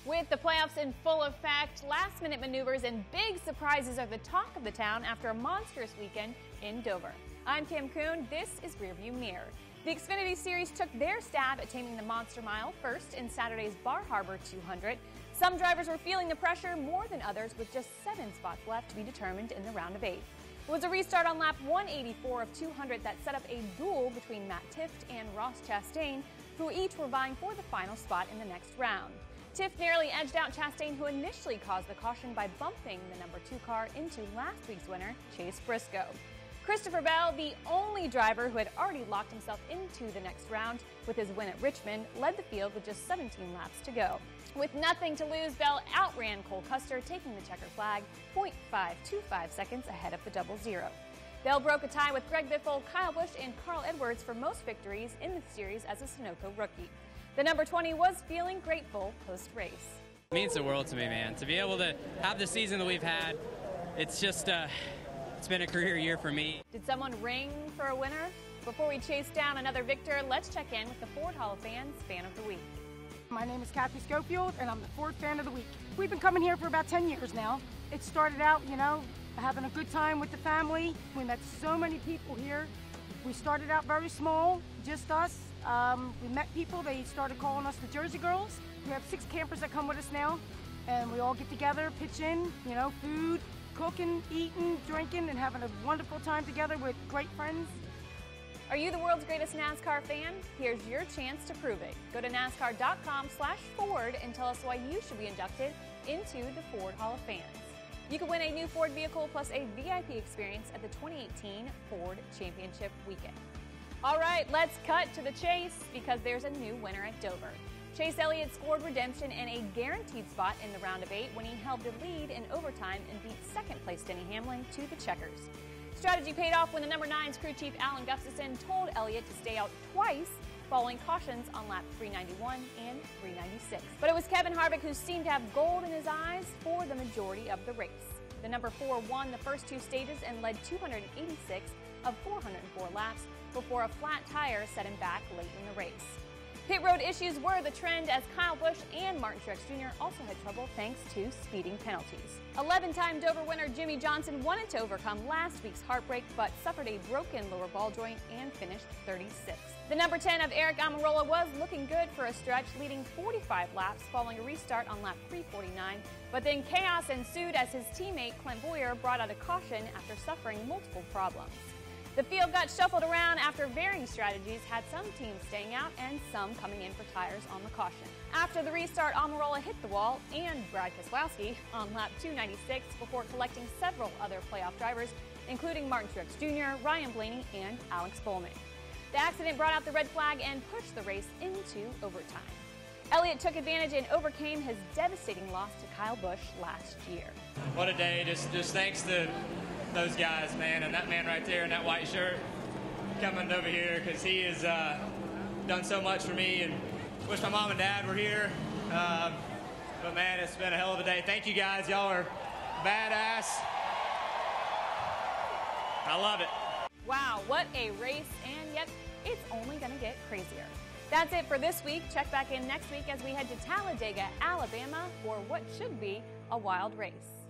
With the playoffs in full effect, last-minute maneuvers and big surprises are the talk of the town after a monstrous weekend in Dover. I'm Kim Coon. This is Rearview Mirror. The Xfinity Series took their stab at taming the Monster Mile first in Saturday's Bar Harbor 200. Some drivers were feeling the pressure more than others, with just 7 spots left to be determined in the round of 8. It was a restart on lap 184 of 200 that set up a duel between Matt Tifft and Ross Chastain, who each were vying for the final spot in the next round. Tifft narrowly edged out Chastain, who initially caused the caution by bumping the number 2 car into last week's winner, Chase Briscoe. Christopher Bell, the only driver who had already locked himself into the next round with his win at Richmond, led the field with just 17 laps to go. With nothing to lose, Bell outran Cole Custer, taking the checker flag 0.525 seconds ahead of the double zero. Bell broke a tie with Greg Biffle, Kyle Busch, and Carl Edwards for most victories in the series as a Sunoco rookie. The number 20 was feeling grateful post-race. It means the world to me, man. To be able to have the season that we've had, it's just, it's been a career year for me. Did someone ring for a winner? Before we chase down another victor, let's check in with the Ford Hall of Fame's Fan of the Week. My name is Kathy Schofield, and I'm the Ford Fan of the Week. We've been coming here for about 10 years now. It started out, having a good time with the family. We met so many people here. We started out very small, just us. We met people, they started calling us the Jersey Girls. We have 6 campers that come with us now, and we all get together, pitch in, food, cooking, eating, drinking, and having a wonderful time together with great friends. Are you the world's greatest NASCAR fan? Here's your chance to prove it. Go to NASCAR.com/Ford and tell us why you should be inducted into the Ford Hall of Fans. You can win a new Ford vehicle plus a VIP experience at the 2018 Ford Championship Weekend. All right, let's cut to the chase because there's a new winner at Dover. Chase Elliott scored redemption and a guaranteed spot in the round of 8 when he held the lead in overtime and beat second-place Denny Hamlin to the checkers. Strategy paid off when the number 9's crew chief Alan Gustafson told Elliott to stay out twice following cautions on lap 391 and 396. But it was Kevin Harvick who seemed to have gold in his eyes for the majority of the race. The number 4 won the first 2 stages and led 286 of 404 laps before a flat tire set him back late in the race. Pit road issues were the trend as Kyle Busch and Martin Truex Jr. also had trouble thanks to speeding penalties. 11-time Dover winner Jimmie Johnson wanted to overcome last week's heartbreak but suffered a broken lower ball joint and finished 36th. The number 10 of Eric Almirola was looking good for a stretch, leading 45 laps following a restart on lap 349, but then chaos ensued as his teammate Clint Bowyer brought out a caution after suffering multiple problems. The field got shuffled around after varying strategies had some teams staying out and some coming in for tires on the caution. After the restart, Almirola hit the wall and Brad Keselowski on lap 296 before collecting several other playoff drivers, including Martin Truex Jr., Ryan Blaney, and Alex Bowman. The accident brought out the red flag and pushed the race into overtime. Elliott took advantage and overcame his devastating loss to Kyle Busch last year. What a day. Just thanks to those guys, man, and that man right there in that white shirt coming over here because he has done so much for me, and wish my mom and dad were here. But man, it's been a hell of a day. Thank you guys. Y'all are badass. I love it. Wow, what a race, and yet it's only going to get crazier. That's it for this week. Check back in next week as we head to Talladega, Alabama for what should be a wild race.